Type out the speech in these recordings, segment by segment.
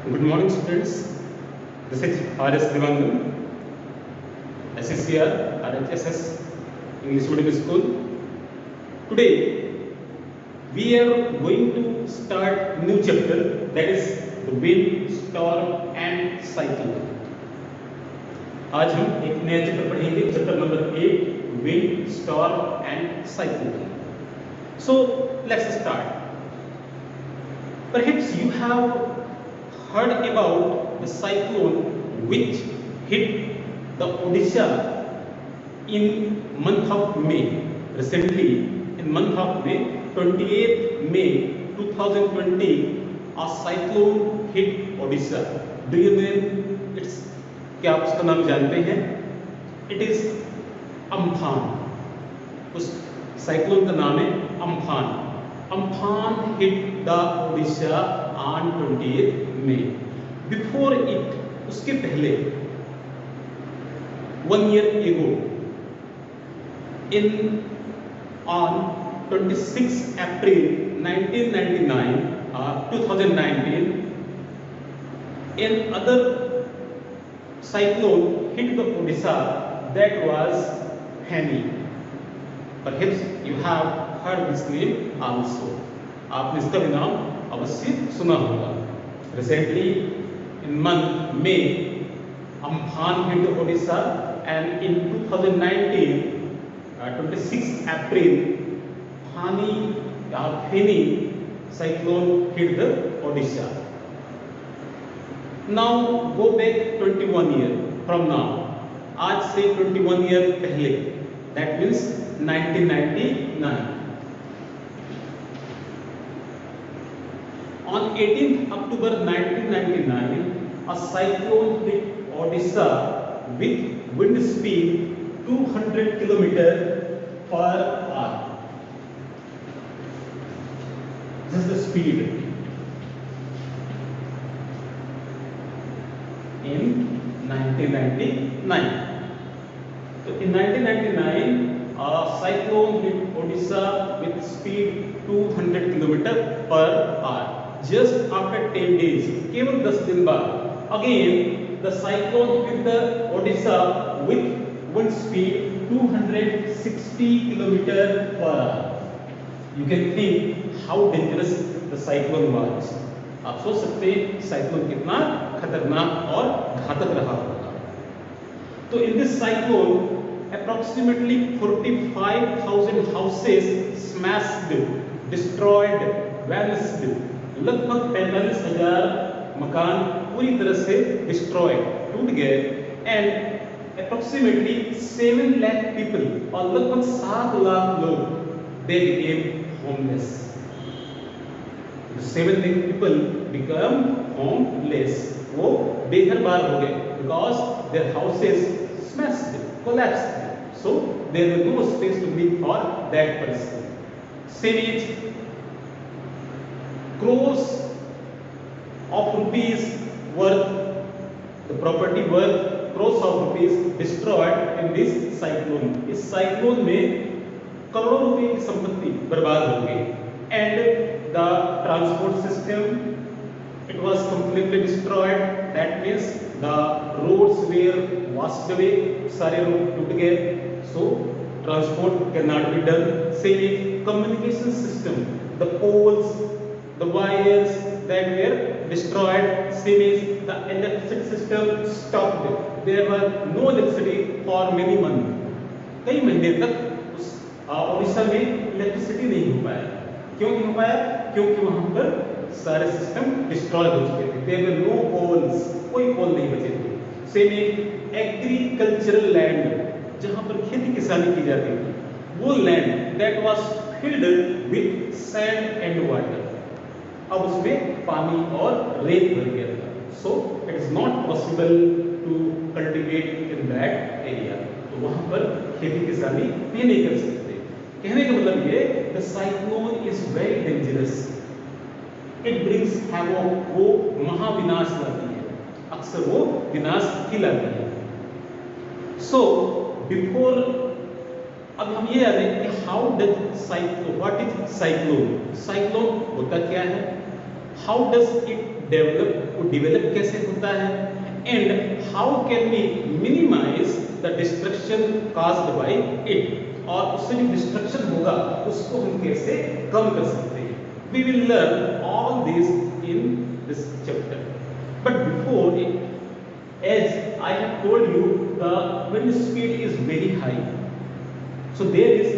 Good morning, students. This is R.S. Dewangan, SCCR, RHSS, English Medium School. Today, we are going to start new chapter, that is the wind, storm and cyclone. आज हम एक नया chapter पढ़ेंगे, chapter number 8, wind, storm and cyclone. So let's start. Perhaps you have heard about the cyclone which hit the Odisha in month of May. Recently, in month of May, 28th May 2020, a cyclone hit Odisha. Do you know its? क्या आप उसका नाम जानते हैं? It is Amphan. उस cyclone का नाम है Amphan. Amphan hit the Odisha on 28th May. Before it, उसके पहले 1 year ago, on 26 April 1999, 2019, another cyclone hit the Odisha. That was Fani. Perhaps you have heard this name also. आपने इसका भी नाम अवश्य सुना होगा. Recently, in month May, Amphan hit the Odisha, and in 2019, 26 April, Fani cyclone hit the Odisha. Now go back 21 years from now. आज से 21 years पहले, that means 1999. On 18th October 1999, a cyclone hit Odisha with wind speed 200 km per hour. This is the speed in 1999. So in 1999, a cyclone hit Odisha with speed 200 km per hour. Just after 10 days, केवल 10 दिन बाद, again the cyclone hit the Odisha with wind speed 260 km per hour. You can think how dangerous the cyclone was. आप सोच सकते हैं cyclone कितना खतरनाक और घातक रहा होगा. तो in this cyclone, approximately 45,000 houses smashed, destroyed, vanished. लगभग 45,000 मकान पूरी तरह से destroyed, टूट गए, and approximately 7 lakh people, और लगभग 7 लाख लोग, they became homeless. 7 lakh people become homeless. वो बेघर बार हो गए because their houses smashed, collapsed. So there was no space to live for that person. Sewage, crores of rupees worth, the property worth crores of rupees destroyed in this cyclone. इस cyclone में करोड़ों रुपए की संपत्ति बर्बाद हो गई. And the transport system, it was completely destroyed. That means the roads were washed away. सारे रोड टूट गए. So transport cannot be done. Same communication system, the poles, the wires that were destroyed. Same as the electricity system stopped. There was no electricity for many months. कई महीने तक उस ओडिशा में electricity नहीं हो पाया. क्यों नहीं हो पाया? क्योंकि वहां पर सारे सिस्टम डिस्ट्रॉय हो चुके थे. देयर वर नो पोल्स, कोई पोल नहीं बचे थे. सेम एग्रीकल्चरल लैंड, जहां पर खेती किसानी की जाती थी, वो land that was filled with sand and water, अब उसमें पानी और रेत भर गया था. So it is not possible to cultivate in that area. तो वहां पर खेती किसानी भी नहीं कर सकते. कहने का मतलब ये, the cyclone is very dangerous. It brings havoc, वो महाविनाश लाती है. अक्सर वो विनाश ही लाती है. सो बिफोर, अब हम ये जानें कि how does cyclone, what is cyclone. Cyclone होता क्या है, हाउ डज इट डेवलप वो डेवलप कैसे होता है, and how can we minimise the destruction caused by it, और उससे जो डिस्ट्रक्शन होगा उसको हम कैसे कम कर सकते हैं. We will learn all this in this chapter. But before it, as I have told you, the wind speed is very high. So there is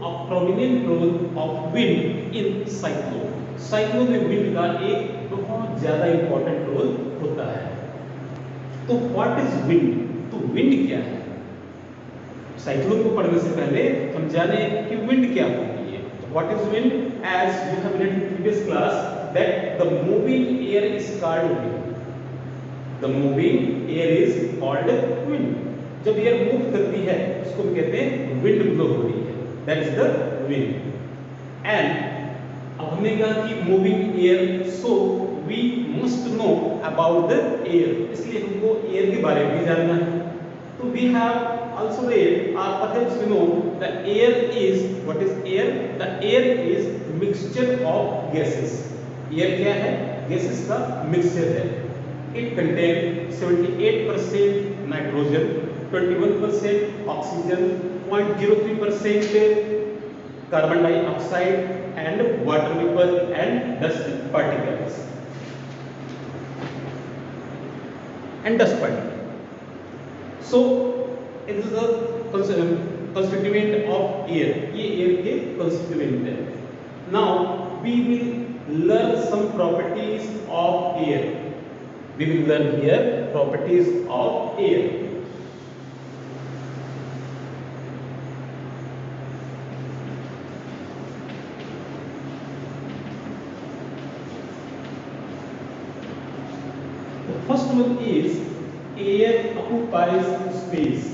a prominent role of wind in cyclone. Cyclone में wind का एक बहुत ज़्यादा important role होता है. तो what is wind? तो wind क्या है? साइक्लोन को पढ़ने से पहले हम जाने कि wind क्या होती है. What is wind? As you have read in previous class that the moving air is called wind. The moving air is called wind. जब एयर मूव करती है उसको हम कहते हैं विंड ब्लो हो रही है, that is the wind. And अब हमने कहा कि moving air, so we must know about the air, इसलिए हमको एयर के बारे में जानना है. तो we have also read or perhaps you know the air is, what is air? The air is mixture of gases. Air क्या है? गैसेस का मिक्सचर है. It contains 78% nitrogen, 21% oxygen, 0.03% carbon dioxide, and water vapor and dust particles. So it is the constituent of air. ये air के constituent है. Now we will learn some properties of air. We will learn here properties of air. The first one is air occupies space.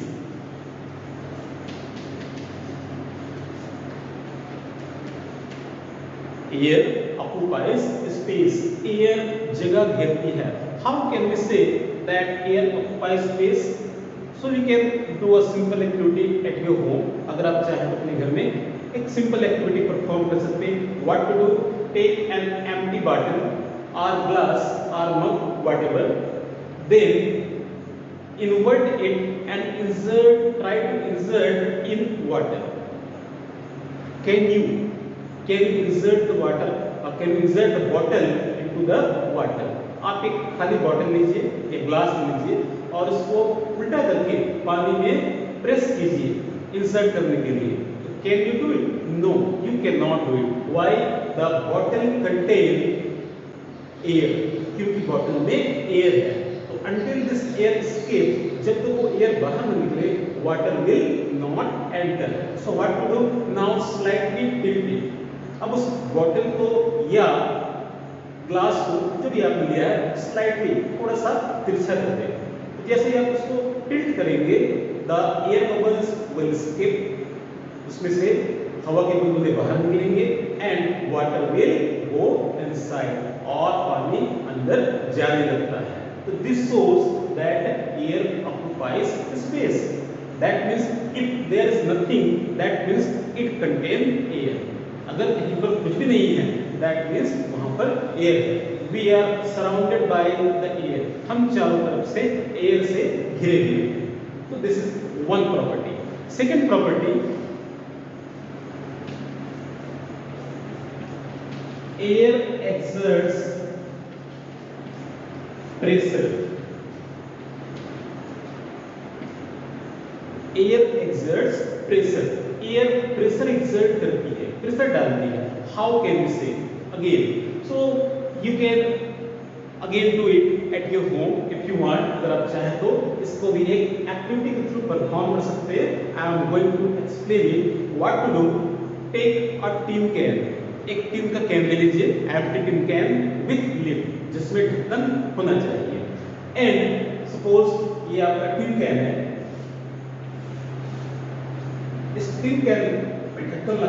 Air occupies space. Air जगह घेरती है. How can we say that air occupies space? So we can do a simple activity at your home. अगर आप चाहें तो अपने घर में एक simple activity perform कर सकते हैं. What to do? Take an empty bottle or glass or mug, whatever. Then invert it and try to insert in water. Can you insert the water or can you insert the bottle into the water? आप एक खाली bottle लीजिए, एक glass लीजिए और उसको उल्टा करके पानी में प्रेस कीजिए इंसर्ट करने के लिए. Can you do it? No, you can not do it. Why? The bottle contain air, क्योंकि बॉटल में एयर है. तो अंटिल दिस एयर एस्केप, जब तक वो एयर बाहर न निकले, water will not enter. So what to do? Now slightly tilt it. अब उस बॉटल को या ग्लास को जो भी आपने लिया है स्लाइटली थोड़ा सा तिरछा कर दें. तो जैसे ही आप उसको टिल्ट करेंगे, the air bubbles will escape, उसमें से हवा के बुलबुले बाहर निकलेंगे and water will go inside, और पानी अंदर जाने लगता है. तो this shows that air occupies space. That means if there is nothing, that means it contain air. अगर कहीं पर कुछ भी नहीं है, दैट मींस वहां पर एयर है. We are surrounded by the air. हम चारों तरफ से एयर से घिरे हुए हैं. तो this is one property. Second property, air exerts pressure. Air exerts pressure. Air pressure exert करती है, प्रेशर डालती है. हाउ कैन वी से? Again, so you can again do it at your home if you want. अगर आप चाहें तो इसको भी एक एक्टिविटी के थ्रू परफॉर्म कर सकते हैं. I am going to explain it. What to do? Take a tin can. एक टिन का कैन ले लीजिए, empty tin can with lid, जिसमें ढक्कन होना चाहिए. एंड सपोज ये आपका टिन कैन है, इस टिन कैन में ढक्कन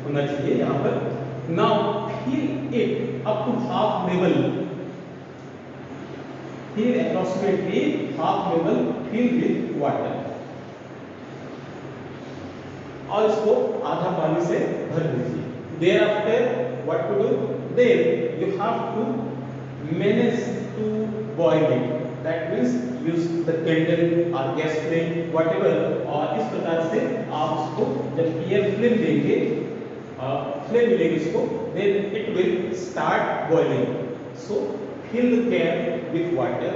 होना चाहिए यहाँ पर. Now fill it up to half level. Here approximately half level filled with water. और इसको आधा पानी से भर दीजिए. Thereafter what to do? Then you have to manage to boiling, that means use the candle or gas flame whatever, और इस प्रकार से आप उसको जब एयर फ्लेम देंगे, फ्लेम मिलेगी इसको, then it will start boiling. So fill the can with water,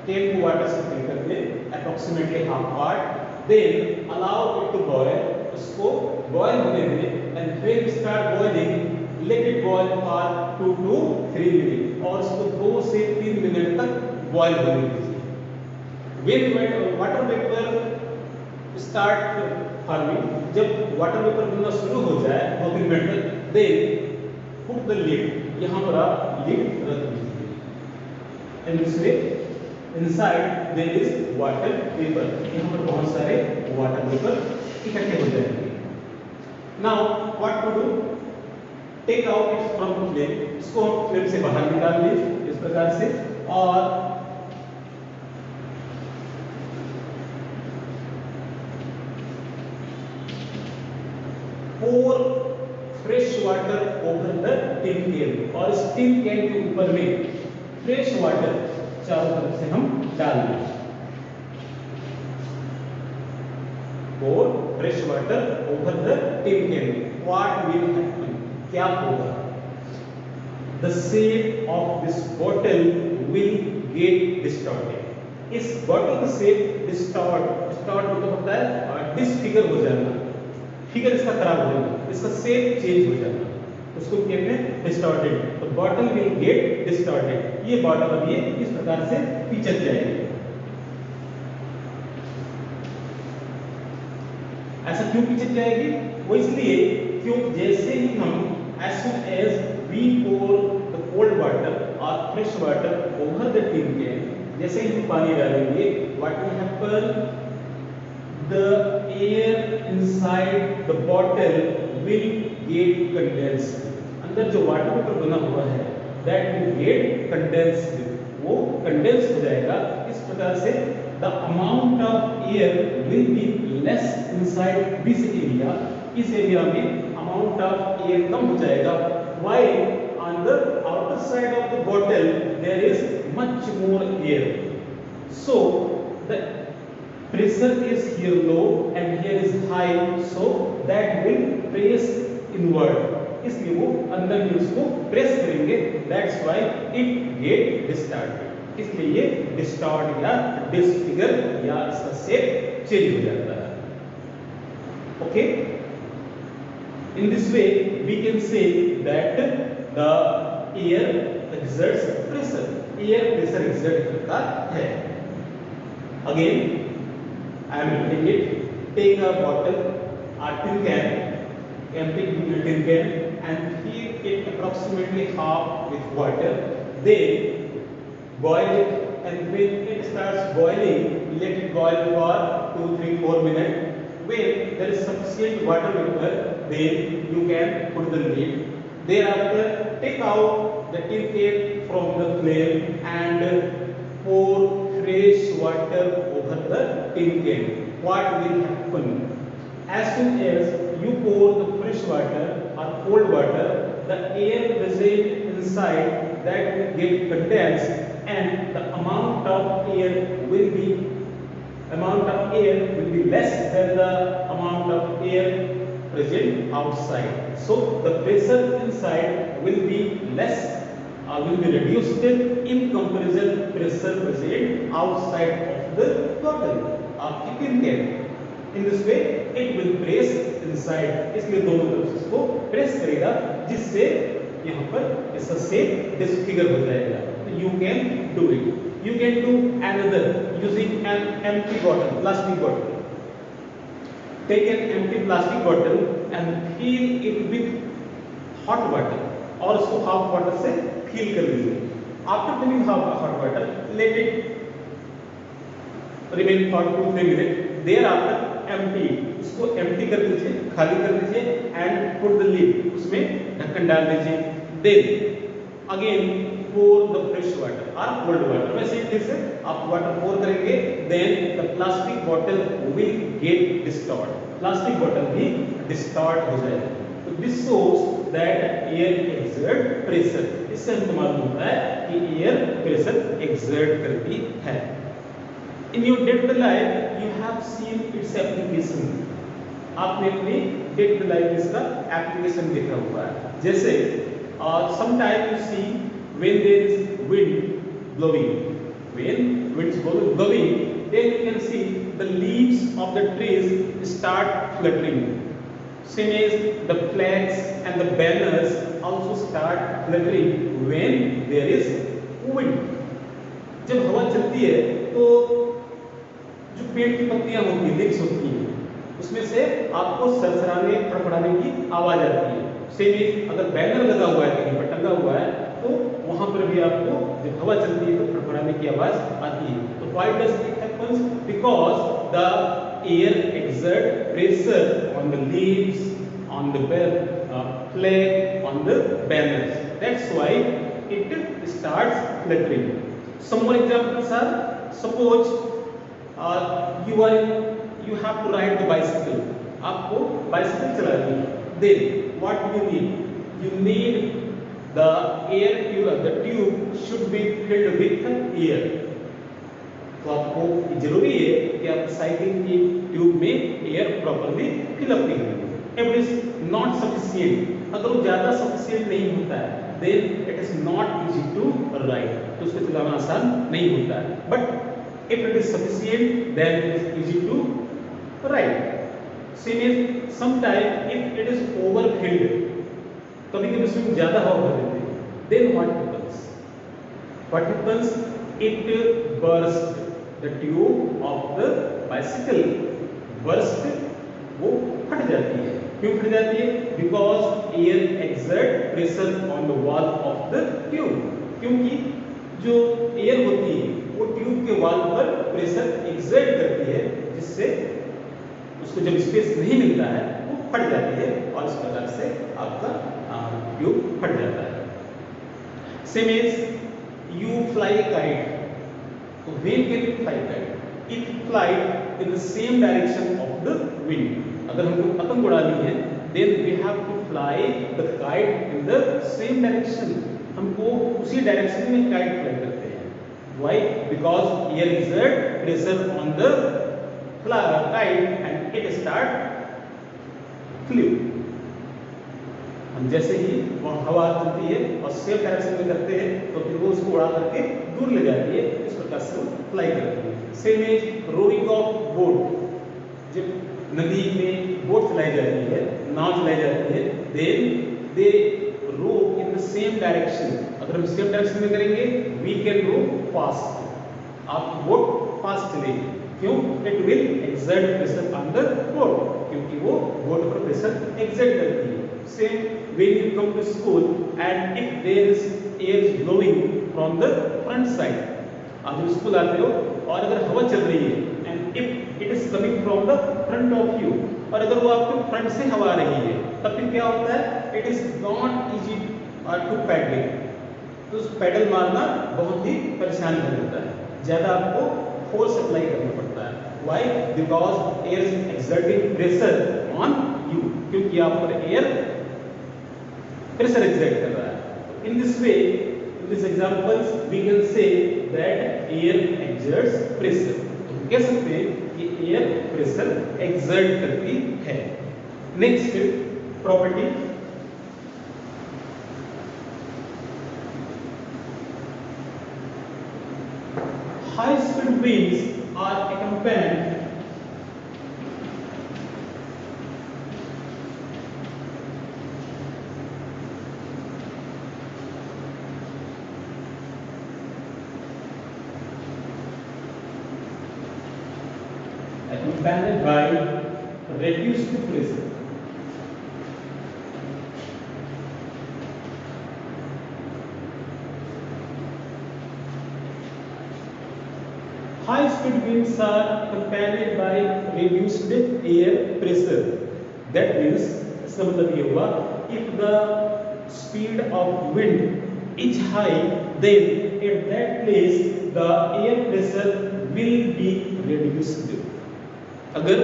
can को वाटर से फिल कर दे approximately half part, then allow it to boil, उसको boil होने दें, and when it start boiling let it boil for 2 to 3 minutes, और उसको 2 से 3 minute तक बॉयल होने दीजिए. When water vapour start forming, जब वाटर वेपर बनना शुरू हो जाए 2-3 मिनट तक, देन पुट द लिड, यहाँ पर आप लिड रख दीजिए, and this way inside there is water vapour, यहाँ पर बहुत सारे वाटर वेपर इकट्ठे हो जाएंगे. Now what to do, take out it from the flame, इसको फ्लेम से बाहर निकाल लीजिए इस प्रकार से, और pour fresh water over the tin can, और इस tin can के ऊपर में फ्रेश वाटर चारों तरफ से हम डाल दें. pour fresh water over the tin can. What will happen? क्या होगा? The shape of this bottle will get distorted. इस बॉटल का शेप डिस्टॉर्ट मतलब होता है डिसफिगर हो जाना, फिगर इसका खराब हो जाना, इसका शेप चेंज हो जाना, उसको कहते हैं डिस्टॉर्टेड. तो बॉटल विल गेट डिस्टॉर्टेड, ये बॉटल अब ये इस प्रकार से पिचक जाएगी. ऐसा क्यों पिचक जाएगी? वो इसलिए क्योंकि जैसे ही हम as soon as we pour the cold water or fresh water over the tin can, जैसे ही हम पानी डालेंगे, what will happen? The air inside the bottle will get condensed. अंदर जो वाटर वेपर बना हुआ है that will get condensed, वो कंडेंस हो जाएगा. इस प्रकार से the amount of air will be less inside this area. इस एरिया में amount of air कम हो जाएगा, while on the outer side of the bottle there is much more air. So the pressure is here low and here is high, so that will press inward. इसलिए वो अंदर में उसको press करेंगे, that's why it get distorted. इसलिए ये distort या disfigure या इसका शेप चेंज हो जाता है. Okay, in this way we can say that the air exerts pressure, air pressure exert करता है. Again I am repeating it. Take a bottle or tin can, empty tin can, and fill it approximately half with water, then boil it, and when it starts boiling let it boil for 2, 3, 4 minutes. When there is sufficient water vapor, then you can put the lid. Thereafter take out the tin can from the flame and pour fresh water over the tin can. What will happen? As soon as you pour the fresh water or cold water, the air present inside that will get condensed, and the amount of air will be less than the amount of air present outside. So the pressure inside will be less, will be reduced in comparison pressure present outside of the bottle of the tin can. In this way it will press inside, इसलिए दोनों तरफ से इसको press करेगा, जिससे यहाँ पर इसका शेप डिसफिगर हो जाएगा. You can do it. You can do another using an empty bottle, plastic bottle. Take an empty plastic bottle and fill it with hot water, और उसको hot water से fill कर लीजिए. After filling hot water, let it remain for 2-3 minutes. Thereafter empty, उसको empty कर दीजिए, खाली कर दीजिए, and put the lid, उसमें ढक्कन डाल दीजिए. Then again pour the fresh water or cold water. वैसे ही फिर से आप वाटर pour करेंगे, then the plastic bottle will get distort. Plastic bottle भी डिस्टॉर्ट हो जाएगा. तो this shows that air exert pressure, इससे हमको मालूम होता है कि एयर प्रेशर एक्सर्ट करती है। In your day to day life you have seen its application, आपने अपनी डे टू डे लाइफ में इसका एप्लीकेशन देखा हुआ है। जैसे sometime you see when there is wind blowing, when wind is blowing, then you can see the leaves of the trees start fluttering. Same as the flags and the banners also start fluttering when there is wind. जब हवा चलती है तो जो पेड़ की पत्तियां होती हैं, लीव्स होती हैं, उसमें से आपको सरसराने फड़फड़ाने की आवाज आती है। सेम एज अगर बैनर लगा हुआ है कहीं पर टंगा हुआ है तो वहां पर भी आपको जब हवा चलती है तो फड़फड़ाने की आवाज आती है। तो why does it happens? Because the air exert pressure on the leaves, on the flag, on the banners, that's why it starts fluttering. Some more examples are, suppose you have to ride the bicycle, आपको bicycle चलानी है, then what do you need? You need the air tube, the tube should be filled with air. तो आपको जरूरी है कि आप cycle की ट्यूब में एयर प्रॉपर्ली फिल अप करें। If it is not sufficient, अगर वो ज्यादा सफिशिएंट नहीं होता है then it is not easy to ride, तो उसको चलाना आसान नहीं होता है। But if it is sufficient then it is easy to ride. Same is sometime if it is overfilled, कभी-कभी उसमें ज्यादा हवा भर देते हैं, then what happens? What happens? It burst the tube of the bicycle, burst, वो फट जाती है। क्यों फट जाती है? Because air exert pressure on the wall of the tube, क्योंकि जो एयर होती है वो ट्यूब के वॉल पर प्रेशर एक्सर्ट करती है, जिससे उसको जब स्पेस नहीं मिलता है वो फट जाती है और इस प्रकार से आपका ट्यूब फट जाता है। Same is you fly a kite, तो when can you fly kite? It fly in the same direction of the wind. अगर हमको पतंग उड़ानी है then we have to fly the kite in the same direction, हमको उसी direction में kite fly करते हैं। Why? Because air exert pressure on the kite and it start flew. हम जैसे ही वहाँ हवा चलती है और सेम डायरेक्शन में करते हैं तो फिर वो उसको उड़ा करके दूर ले जाती है, इस प्रकार से वो फ्लाई करती है। Same is rowing of boat, जब नदी में बोट चलाई जाती है, नाव चलाई जाती है, then they row in the same direction. अगर हम सेम डायरेक्शन में करेंगे वी कैन रो फास्ट, आप बोट फास्ट चलेगी। क्यों? It will exert pressure on the boat, क्योंकि वो बोट पर प्रेशर एक्सर्ट करती है। Same when you come to school and if there is air blowing from the front side, आप जब स्कूल आते हो और अगर हवा चल रही है and if it is coming from the front of you, और अगर वो आपके फ्रंट से हवा आ रही है तब फिर क्या होता है? It is not easy to paddling, तो उस पैडल मारना बहुत ही परेशान कर देता है, ज्यादा आपको फोर्स अप्लाई करना पड़ता है। Why? Because air is exerting pressure on you, क्योंकि आप पर एयर प्रेशर एक्सर्ट कर रहा है। In this way, in this examples we can say that air exerts pressure, तो हम कह सकते हैं कि एयर प्रेशर एक्सर्ट करती है। Next property, high speed winds are accompanied by reduced pressure. High speed winds are accompanied by reduced air pressure. That means, इसका मतलब ये हुआ, if the speed of wind is high, then at that place the air pressure will be reduced. अगर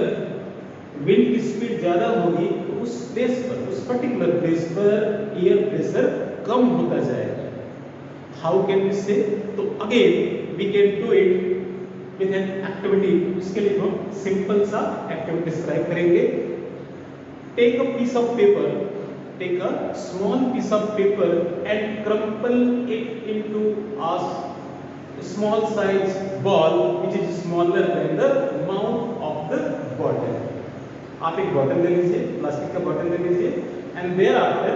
wind की speed ज्यादा होगी तो उस स्पेस पर, उस पर्टिकुलर प्लेस पर एयर प्रेशर कम होता जाएगा। How can we say? तो again we can do it with an activity. उसके लिए हम सिंपल सा एक्टिविटी डिस्क्राइब करेंगे। Take a piece of paper, take a small piece of paper and crumple it into a small size ball which is smaller than the mouth of the bottle. आप एक bottle ले लीजिए, plastic का bottle ले लीजिए and there after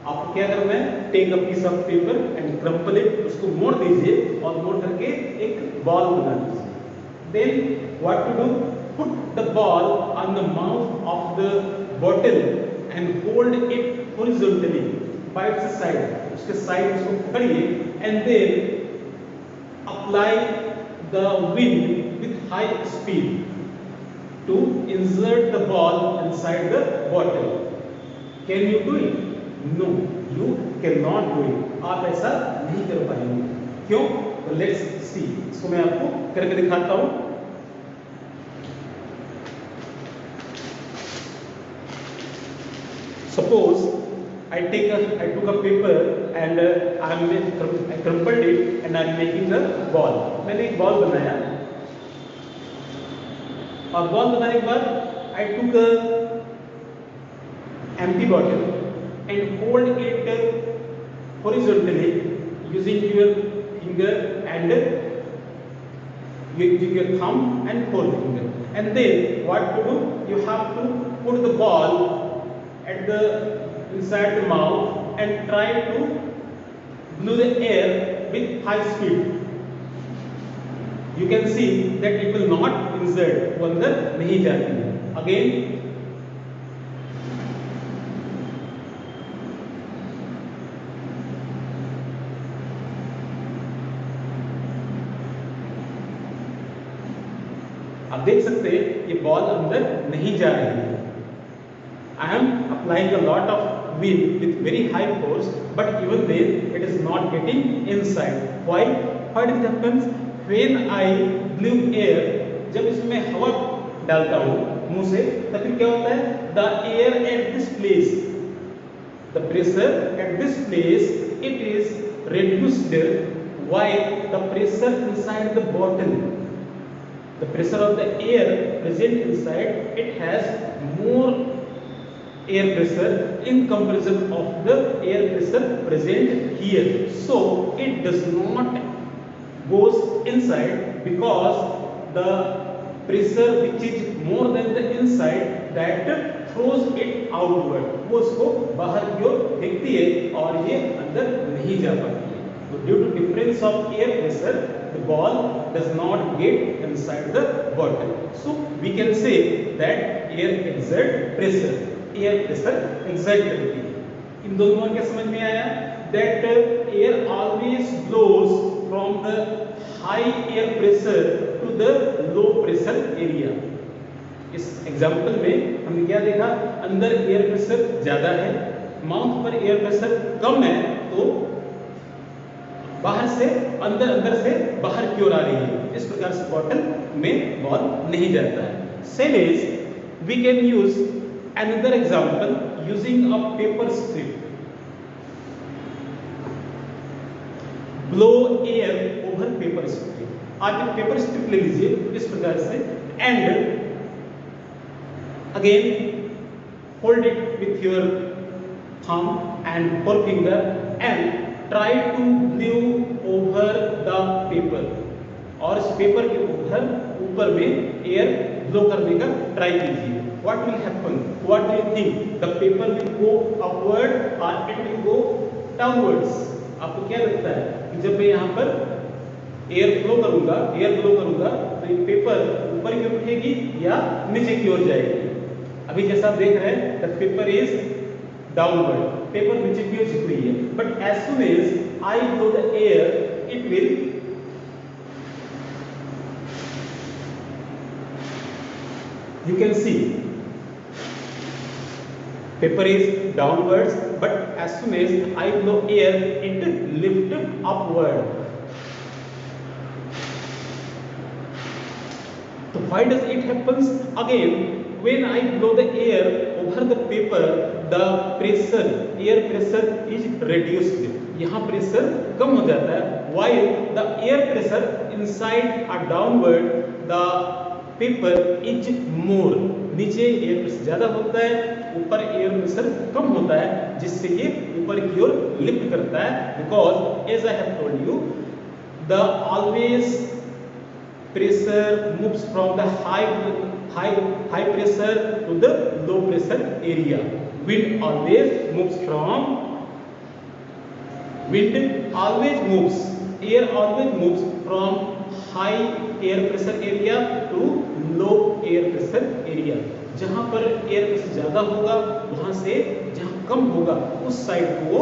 आपको क्या करना है? Take a piece of paper and crumple it, उसको मोड़ दीजिए और मोड़ करके एक बॉल बना दीजिए। Then what to do? Put the ball on the mouth of the bottle and hold it horizontally by its side, उसके साइड उसको पकड़िए and then apply the wind with high speed to insert the ball inside the bottle. Can you do it? No, you cannot do it. आप ऐसा नहीं कर पाएंगे। क्यों? तो let's see. इसको मैं आपको करके दिखाता हूँ। Suppose I took a paper and I crumpled it and I am making a ball. मैंने एक बॉल बनाया और बॉल बनाने के बाद I took a empty bottle and hold it horizontally using your finger and using your thumb and forefinger. And then what to do? You have to put the ball at the inside the mouth and try to blow the air with high speed. You can see that it will not insert, वो अंदर नहीं जाती है। Again, आप देख सकते हैं ये बॉल अंदर नहीं जा रही है। I am applying a lot of wind with very high force, but even then it is not getting inside. Why? What happens when I blow air? जब इसमें हवा डालता हूँ मुंह से, तब फिर क्या होता है? The air at this place, the pressure at this place, it is reduced. Why? The pressure inside the bottle, the pressure of the air present inside, it has more air pressure in comparison of the air pressure present here. So it does not goes inside because the pressure which is more than the inside that throws it outward, वो उसको बाहर की ओर फेंकती है और ये अंदर नहीं जा पाती है। So due to difference of air pressure, the ball does not get inside the bottle. So we can say that air exert pressure, air pressure exert करती है। इन दोनों का क्या समझ में आया? That air always blows from the high air pressure to the low pressure area. इस एग्जांपल में हमने क्या देखा? अंदर एयर प्रेशर ज्यादा है, माउथ पर एयर प्रेशर कम है, तो बाहर से अंदर, अंदर से बाहर की ओर आ रही है। इस प्रकार से बॉटल में बॉल नहीं जाता है। Same as we can use another example using a paper strip. Blow air over paper strip. आप एक पेपर स्ट्रिप ले लीजिए इस प्रकार से and again hold it with your thumb and forefinger and try to blow over the paper. और इस paper के ऊपर में एयर ब्लो करने का ट्राई कीजिए। What will happen? What do you think? The paper will go upward or it will go downwards? आपको क्या लगता है कि जब मैं यहाँ पर एयर ब्लो करूंगा तो ये पेपर ऊपर की ओर उठेगी या नीचे की ओर जाएगी? अभी जैसा आप देख रहे हैं, the paper is downward, paper नीचे की ओर झुक रही है, but as soon as I blow the air, it will you can see paper is downwards, but as soon as I blow air, it lifts upward. So why does it happens? Again, when I blow the air over the paper, the pressure, air pressure is reduced. यहाँ pressure कम हो जाता है, while the air pressure inside or downward the paper is more. नीचे air pressure ज्यादा होता है, ऊपर air pressure कम होता है, जिससे ये ऊपर की ओर लिफ्ट करता है. Because as I have told you, the always pressure moves from the high pressure to the low pressure area. Wind always moves, air always moves from high air pressure area to low air pressure area. जहां पर air pressure ज्यादा होगा वहां से जहां कम होगा उस side को वो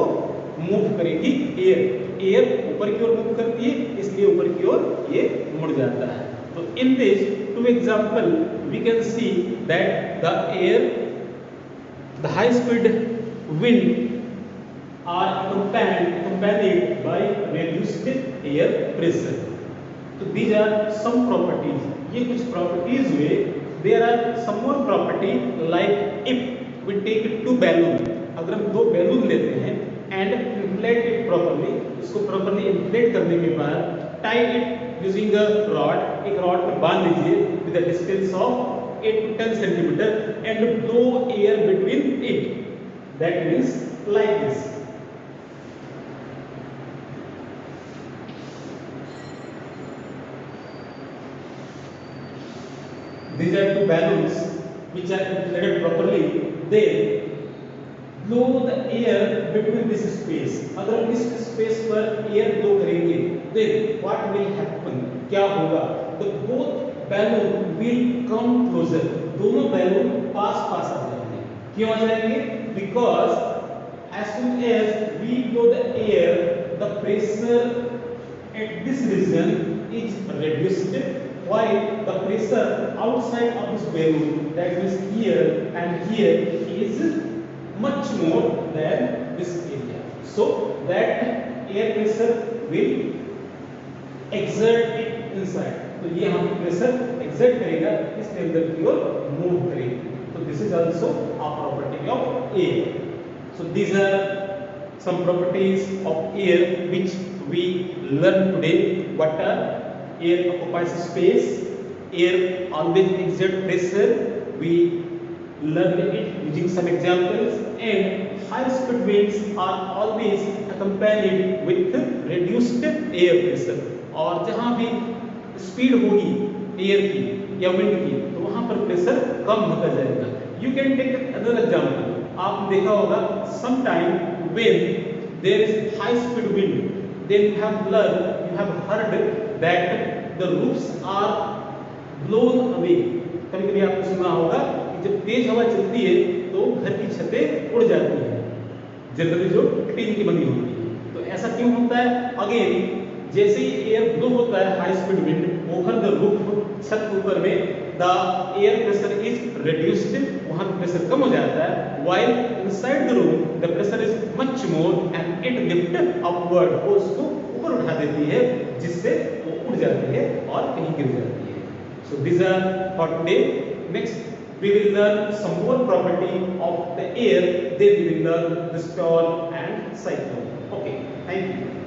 मूव करेगी. एयर ऊपर की ओर मूव करती है, इसलिए ऊपर की ओर ये मुड़ जाता है. तो in this two example we can see that the high speed wind are accompanied by reduced air pressure. तो these are some properties. ये कुछ properties हुए. There are some more property like if we take two balloon. अगर हम दो balloon लेते हैं and inflate it properly, इसको properly inflate करने के बाद tie it using a rod, एक rod पर बांध लीजिए with a distance of 8 to 10 centimeter and blow air between it. That means like this. These are two balloons which are inflated properly. Then blow the air between this space. अगर हम इस space पर air blow करेंगे, then what will happen? क्या होगा? The both balloon will come closer. दोनों balloon पास आ जाएंगे. क्यों आ जाएंगे? Because as soon as we blow the air, the pressure at this region is reduced, while the pressure outside of this balloon, that means here and here, is much more than this area. So that air pressure will exert it inside. तो ये हम pressure exert करेगा, इसके अंदर की ओर move करेगा. So this is also a property of air. So these are some properties of air which we learn today. What are air occupies space, air always exert pressure. We learn it using some examples, and high speed winds are always accompanied with reduced air pressure. और जहाँ भी speed होगी air की या wind की, तो वहाँ पर प्रेशर कम होता जाएगा. You can take other example. आपने देखा होगा sometime when there is high speed wind, then you have heard that the roofs are blown away. कभी-कभी आपने सुना होगा कि जब तेज हवा चलती है तो घर की छतें उड़ जाती हैं, जनरली जो टीन की बनी होती है. तो ऐसा क्यों होता है? अगेन जैसे ही एयर ब्लो होता है, high speed wind over the roof, छत ऊपर में, the air pressure is reduced, वहां प्रेशर कम हो जाता है. While inside the room the pressure is much more and it lift upward, वो उसको ऊपर उठा देती है, जिससे वो उड़ जाती है और कहीं गिर जाती है. So this are for today. Next we will learn some more property of the air, then we will learn the storm and cyclone. Okay, thank you.